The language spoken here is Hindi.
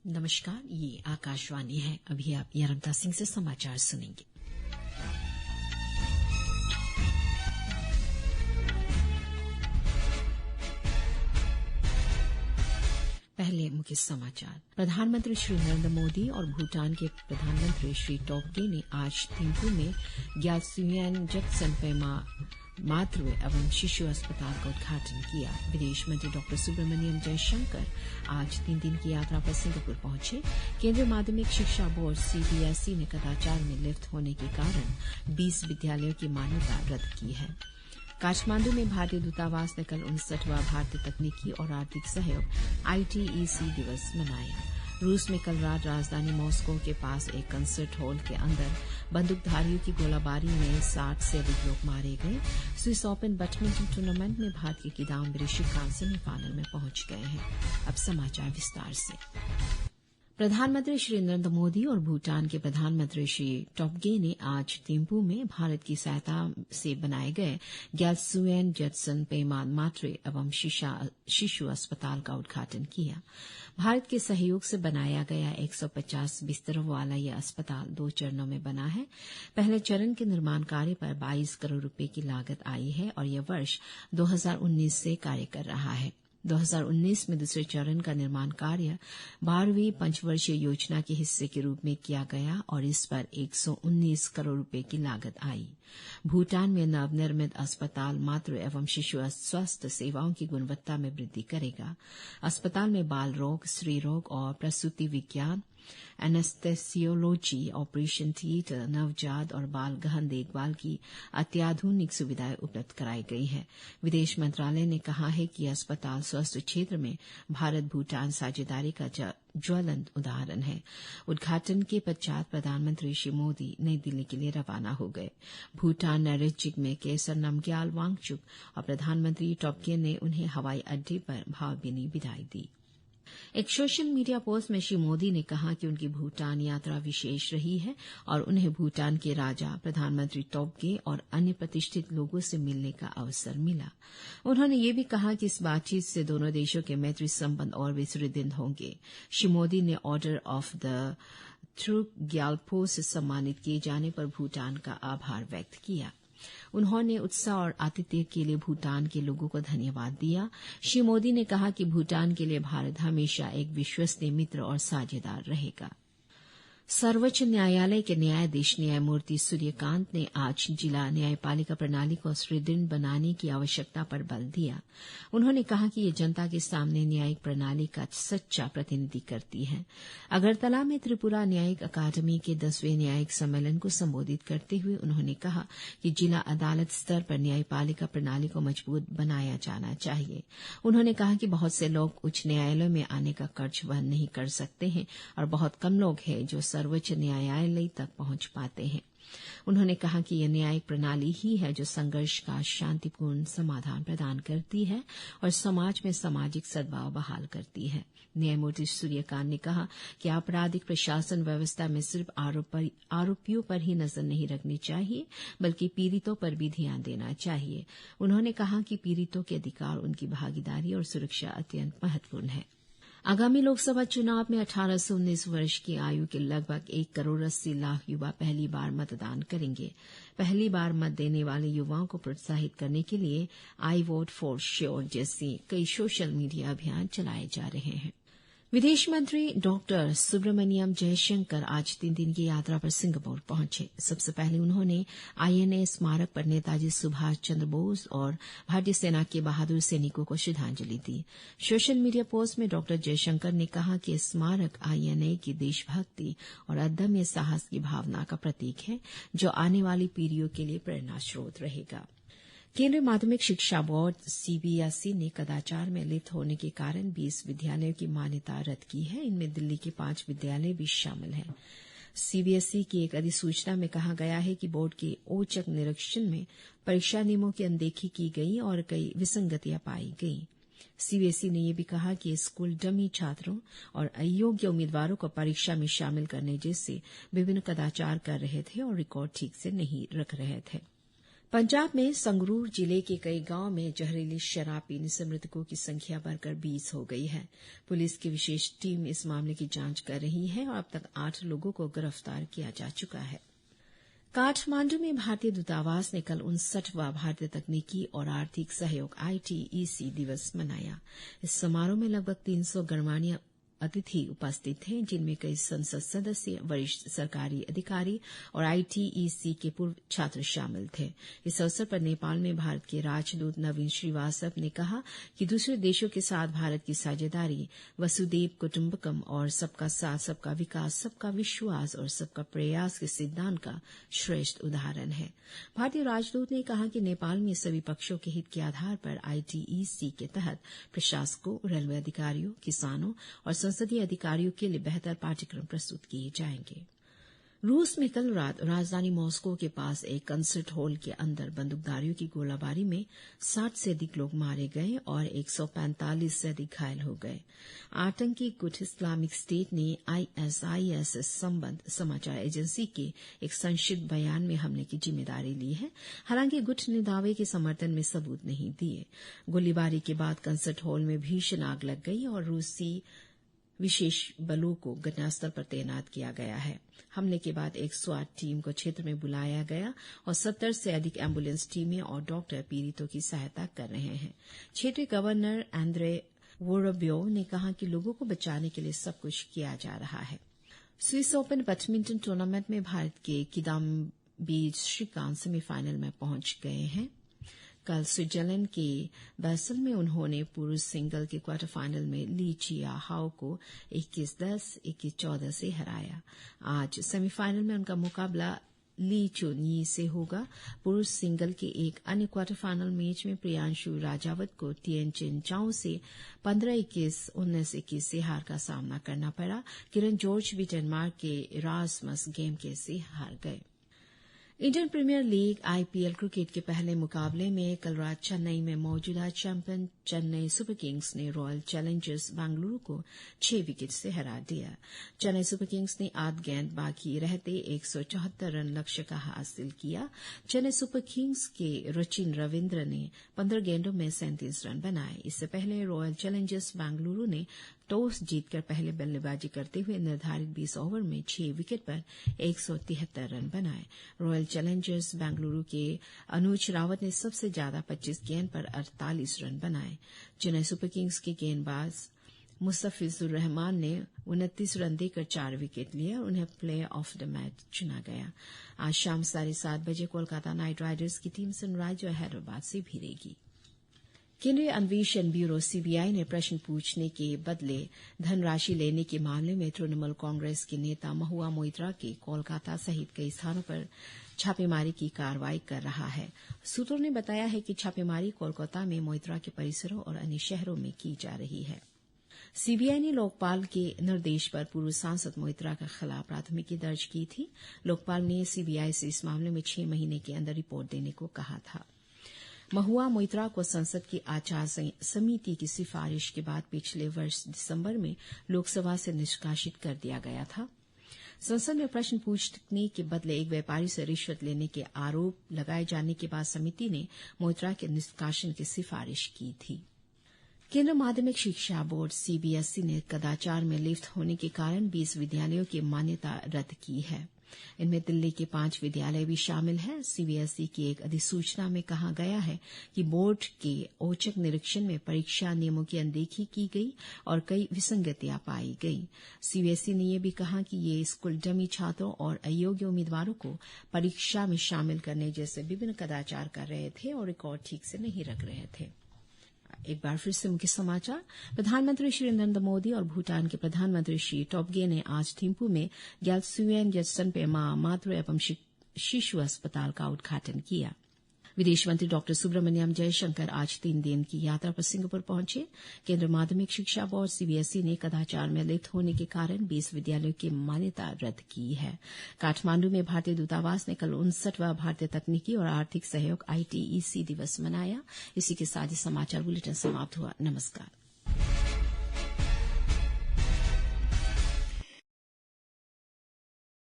नमस्कार, ये आकाशवाणी है। अभी आप यरमता सिंह से समाचार सुनेंगे। पहले मुख्य समाचार। प्रधानमंत्री श्री नरेंद्र मोदी और भूटान के प्रधानमंत्री श्री टोब्गे ने आज थिम्पू में ग्यालसिंग जगतसेन मातृ एवं शिशु अस्पताल का उद्घाटन किया। विदेश मंत्री डॉ सुब्रमण्यम जयशंकर आज 3 दिन की यात्रा पर सिंगापुर पहुंचे। केंद्रीय माध्यमिक शिक्षा बोर्ड CBSE ने कदाचार में लिप्त होने के कारण 20 विद्यालयों की मान्यता रद्द की है। काठमांडू में भारतीय दूतावास ने कल 59वां भारतीय तकनीकी और आर्थिक सहयोग ITEC दिवस मनाया। रूस में कल रात राजधानी मॉस्को के पास एक कंसर्ट हॉल के अंदर बंदूकधारियों की गोलाबारी में 60 से अधिक लोग मारे गए। स्विस ओपन बैडमिंटन टूर्नामेंट में भारत के किदाम्बी श्रीकांत सेमीफाइनल में पहुंच गए हैं। अब समाचार विस्तार से। प्रधानमंत्री श्री नरेंद्र मोदी और भूटान के प्रधानमंत्री श्री टोब्गे ने आज थिम्पू में भारत की सहायता से बनाए गए ग्यालसिंग जगतसेन मातृ एवं शिशु अस्पताल का उद्घाटन किया। भारत के सहयोग से बनाया गया 150 बिस्तरों वाला यह अस्पताल 2 चरणों में बना है। पहले चरण के निर्माण कार्य पर 22 करोड़ रुपए की लागत आई है और यह वर्ष 2019 से कार्य कर रहा है। 2019 में दूसरे चरण का निर्माण कार्य 12वीं पंचवर्षीय योजना के हिस्से के रूप में किया गया और इस पर 119 करोड़ रुपए की लागत आई। भूटान में नवनिर्मित अस्पताल मातृ एवं शिशु स्वास्थ्य सेवाओं की गुणवत्ता में वृद्धि करेगा। अस्पताल में बाल रोग, स्त्री रोग और प्रसूति विज्ञान, एनेस्थेसियोलॉजी, ऑपरेशन थिएटर, नवजात और बाल गहन देखभाल की अत्याधुनिक सुविधाएं उपलब्ध कराई गई है। विदेश मंत्रालय ने कहा है कि यह अस्पताल स्वास्थ्य क्षेत्र में भारत भूटान साझेदारी का ज्वलंत उदाहरण है। उद्घाटन के पश्चात प्रधानमंत्री श्री मोदी नई दिल्ली के लिए रवाना हो गए। भूटान नैरेचिक में केसर नामग्याल वांगचुक और प्रधानमंत्री टोब्गे ने उन्हें हवाई अड्डे पर भावभीनी विदाई दी। एक सोशल मीडिया पोस्ट में श्री मोदी ने कहा कि उनकी भूटान यात्रा विशेष रही है और उन्हें भूटान के राजा, प्रधानमंत्री टोब्गे और अन्य प्रतिष्ठित लोगों से मिलने का अवसर मिला। उन्होंने यह भी कहा कि इस बातचीत से दोनों देशों के मैत्री संबंध और भी सुदृढ़ होंगे। श्री मोदी ने ऑर्डर ऑफ द थ्रुक ग्यालपो से सम्मानित किए जाने पर भूटान का आभार व्यक्त किया। उन्होंने उत्साह और आतिथ्य के लिए भूटान के लोगों को धन्यवाद दिया। श्री मोदी ने कहा कि भूटान के लिए भारत हमेशा एक विश्वसनीय मित्र और साझेदार रहेगा। सर्वोच्च न्यायालय के न्यायाधीश न्यायमूर्ति सूर्यकांत ने आज जिला न्यायपालिका प्रणाली को सुदृढ़ बनाने की आवश्यकता पर बल दिया। उन्होंने कहा कि यह जनता के सामने न्यायिक प्रणाली का सच्चा प्रतिनिधि करती है। अगरतला में त्रिपुरा न्यायिक अकादमी के 10वें न्यायिक सम्मेलन को संबोधित करते हुए उन्होंने कहा कि जिला अदालत स्तर पर न्यायपालिका प्रणाली को मजबूत बनाया जाना चाहिए। उन्होंने कहा कि बहुत से लोग उच्च न्यायालयों में आने का खर्च वहन नहीं कर सकते हैं और बहुत कम लोग हैं जो सर्वोच्च न्यायालय तक पहुंच पाते हैं। उन्होंने कहा कि यह न्यायिक प्रणाली ही है जो संघर्ष का शांतिपूर्ण समाधान प्रदान करती है और समाज में सामाजिक सद्भाव बहाल करती है। न्यायमूर्ति सूर्यकांत ने कहा कि आपराधिक प्रशासन व्यवस्था में सिर्फ आरोपियों पर ही नजर नहीं रखनी चाहिए बल्कि पीड़ितों पर भी ध्यान देना चाहिए। उन्होंने कहा कि पीड़ितों के अधिकार, उनकी भागीदारी और सुरक्षा अत्यंत महत्वपूर्ण है। आगामी लोकसभा चुनाव में 18 से 19 वर्ष की आयु के लगभग 1 करोड़ 80 लाख युवा पहली बार मतदान करेंगे। पहली बार मत देने वाले युवाओं को प्रोत्साहित करने के लिए आई वोट फॉर श्योर जैसे कई सोशल मीडिया अभियान चलाए जा रहे हैं। विदेश मंत्री डॉक्टर सुब्रमण्यम जयशंकर आज 3 दिन की यात्रा पर सिंगापुर पहुंचे। सबसे पहले उन्होंने INA स्मारक पर नेताजी सुभाष चंद्र बोस और भारतीय सेना के बहादुर सैनिकों को श्रद्धांजलि दी। सोशल मीडिया पोस्ट में डॉक्टर जयशंकर ने कहा कि स्मारक INA की देशभक्ति और अदम्य साहस की भावना का प्रतीक है जो आने वाली पीढ़ियों के लिए प्रेरणा स्रोत रहेगा। केंद्रीय माध्यमिक शिक्षा बोर्ड CBSE ने कदाचार में लिप्त होने के कारण 20 विद्यालयों की मान्यता रद्द की है। इनमें दिल्ली के 5 विद्यालय भी शामिल हैं। CBSE की एक अधिसूचना में कहा गया है कि बोर्ड के औचक निरीक्षण में परीक्षा नियमों की अनदेखी की गई और कई विसंगतियां पाई गई। CBSE ने यह भी कहा कि स्कूल डमी छात्रों और अयोग्य उम्मीदवारों को परीक्षा में शामिल करने जैसे विभिन्न कदाचार कर रहे थे और रिकॉर्ड ठीक से नहीं रख रहे थे। पंजाब में संगरूर जिले के कई गांवों में जहरीली शराब पीने से मृतकों की संख्या बढ़कर 20 हो गई है। पुलिस की विशेष टीम इस मामले की जांच कर रही है और अब तक 8 लोगों को गिरफ्तार किया जा चुका है। काठमांडू में भारतीय दूतावास ने कल 59वां भारतीय तकनीकी और आर्थिक सहयोग ITEC दिवस मनाया। इस समारोह में लगभग 300 गणमान्य अतिथि उपस्थित थे, जिनमें कई संसद सदस्य, वरिष्ठ सरकारी अधिकारी और ITEC के पूर्व छात्र शामिल थे। इस अवसर पर नेपाल में भारत के राजदूत नवीन श्रीवास्तव ने कहा कि दूसरे देशों के साथ भारत की साझेदारी वसुदेव कुटुम्बकम और सबका साथ, सबका विकास, सबका विश्वास और सबका प्रयास के सिद्धांत का श्रेष्ठ उदाहरण है। भारतीय राजदूत ने कहा कि नेपाल में सभी पक्षों के हित के आधार पर ITEC के तहत प्रशासकों, रेलवे अधिकारियों, किसानों और संसदीय अधिकारियों के लिए बेहतर पाठ्यक्रम प्रस्तुत किए जाएंगे। रूस में कल रात राजधानी मॉस्को के पास एक कंसर्ट हॉल के अंदर बंदूकधारियों की गोलाबारी में 60 से अधिक लोग मारे गए और 145 से अधिक घायल हो गए। आतंकी गुट इस्लामिक स्टेट ने ISIS से संबद्ध समाचार एजेंसी के एक संक्षिप्त बयान में हमले की जिम्मेदारी ली है। हालांकि गुट ने दावे के समर्थन में सबूत नहीं दिए। गोलीबारी के बाद कंसर्ट हॉल में भीषण आग लग गई और रूसी विशेष बलों को घटनास्थल पर तैनात किया गया है। हमले के बाद एक स्वाट टीम को क्षेत्र में बुलाया गया और 70 से अधिक एम्बुलेंस टीमें और डॉक्टर पीड़ितों की सहायता कर रहे हैं। क्षेत्रीय गवर्नर एंड्रे वोरोब्यो ने कहा कि लोगों को बचाने के लिए सब कुछ किया जा रहा है। स्विस ओपन बैडमिंटन टूर्नामेंट में भारत के किदाम्बी श्रीकांत सेमीफाइनल में पहुंच गए हैं। कल स्विट्जरलैंड के बेसल में उन्होंने पुरुष सिंगल के क्वार्टर फाइनल में ली चिया हाओ को 21-10, 21-14 से हराया। आज सेमीफाइनल में उनका मुकाबला ली चुनयी से होगा। पुरुष सिंगल के एक अन्य क्वार्टर फाइनल मैच में प्रियांशु राजावत को टिएन चेन चाओ से 15-21, 19-21 से हार का सामना करना पड़ा। किरण जॉर्ज भी डेनमार्क के रासमस गेमके से हार गए। Indian Premier League IPL cricket के पहले मुकाबले में कल रात चेन्नई में मौजूदा चैंपियन चेन्नई सुपर किंग्स ने रॉयल चैलेंजर्स बेंगलुरु को 6 विकेट से हरा दिया। चेन्नई सुपर किंग्स ने 8 गेंद बाकी रहते 174 रन लक्ष्य का हासिल किया। चेन्नई सुपर किंग्स के रचिन रविंद्र ने 15 गेंदों में 37 रन बनाए। इससे पहले रॉयल चैलेंजर्स बेंगलुरु ने टॉस जीतकर पहले बल्लेबाजी करते हुए निर्धारित 20 ओवर में 6 विकेट पर 173 रन बनाए। रॉयल चैलेंजर्स बेंगलुरु के अनुज रावत ने सबसे ज्यादा 25 गेंद पर 48 रन बनाए। चेन्नई सुपर किंग्स के गेंदबाज मुस्तफिजुर रहमान ने 29 रन देकर 4 विकेट लिए और उन्हें प्लेयर ऑफ द मैच चुना गया। आज शाम 7:30 बजे कोलकाता नाइट राइडर्स की टीम सनराइजर हैदराबाद से भिड़ेगी। केंद्रीय अन्वेषण ब्यूरो CBI ने प्रश्न पूछने के बदले धनराशि लेने के मामले में तृणमूल कांग्रेस के नेता महुआ मोइत्रा के कोलकाता सहित कई स्थानों पर छापेमारी की कार्रवाई कर रहा है। सूत्रों ने बताया है कि छापेमारी कोलकाता में मोइत्रा के परिसरों और अन्य शहरों में की जा रही है। CBI ने लोकपाल के निर्देश पर पूर्व सांसद मोइत्रा के खिलाफ प्राथमिकी दर्ज की थी। लोकपाल ने CBI से इस मामले में 6 महीने के अंदर रिपोर्ट देने को कहा था। महुआ मोइत्रा को संसद की आचार समिति की सिफारिश के बाद पिछले वर्ष दिसंबर में लोकसभा से निष्कासित कर दिया गया था। संसद में प्रश्न पूछने के बदले एक व्यापारी से रिश्वत लेने के आरोप लगाए जाने के बाद समिति ने मोइत्रा के निष्कासन की सिफारिश की थी। केंद्रीय माध्यमिक शिक्षा बोर्ड CBSE ने कदाचार में लिप्त होने के कारण 20 विद्यालयों की मान्यता रद्द की है। इनमें दिल्ली के 5 विद्यालय भी शामिल हैं। CBSE की एक अधिसूचना में कहा गया है कि बोर्ड के औचक निरीक्षण में परीक्षा नियमों की अनदेखी की गई और कई विसंगतियां पाई गई। CBSE ने यह भी कहा कि ये स्कूल डमी छात्रों और अयोग्य उम्मीदवारों को परीक्षा में शामिल करने जैसे विभिन्न कदाचार कर रहे थे और रिकॉर्ड ठीक से नहीं रख रहे थे। एक बार फिर से मुख्य समाचार। प्रधानमंत्री श्री नरेंद्र मोदी और भूटान के प्रधानमंत्री श्री टोब्गे ने आज थिम्पू में ग्यालसुएन जत्सनपे मातृ एवं शिशु अस्पताल का उद्घाटन किया। विदेश मंत्री डॉक्टर सुब्रमण्यम जयशंकर आज 3 दिन की यात्रा पर सिंगापुर पहुंचे। केंद्रीय माध्यमिक शिक्षा बोर्ड CBSE ने कदाचार में लिप्त होने के कारण 20 विद्यालयों की मान्यता रद्द की है। काठमांडू में भारतीय दूतावास ने कल 59वां भारतीय तकनीकी और आर्थिक सहयोग ITEC दिवस मनाया। इसी के साथ ही समाचार बुलेटिन समाप्त हुआ। नमस्कार।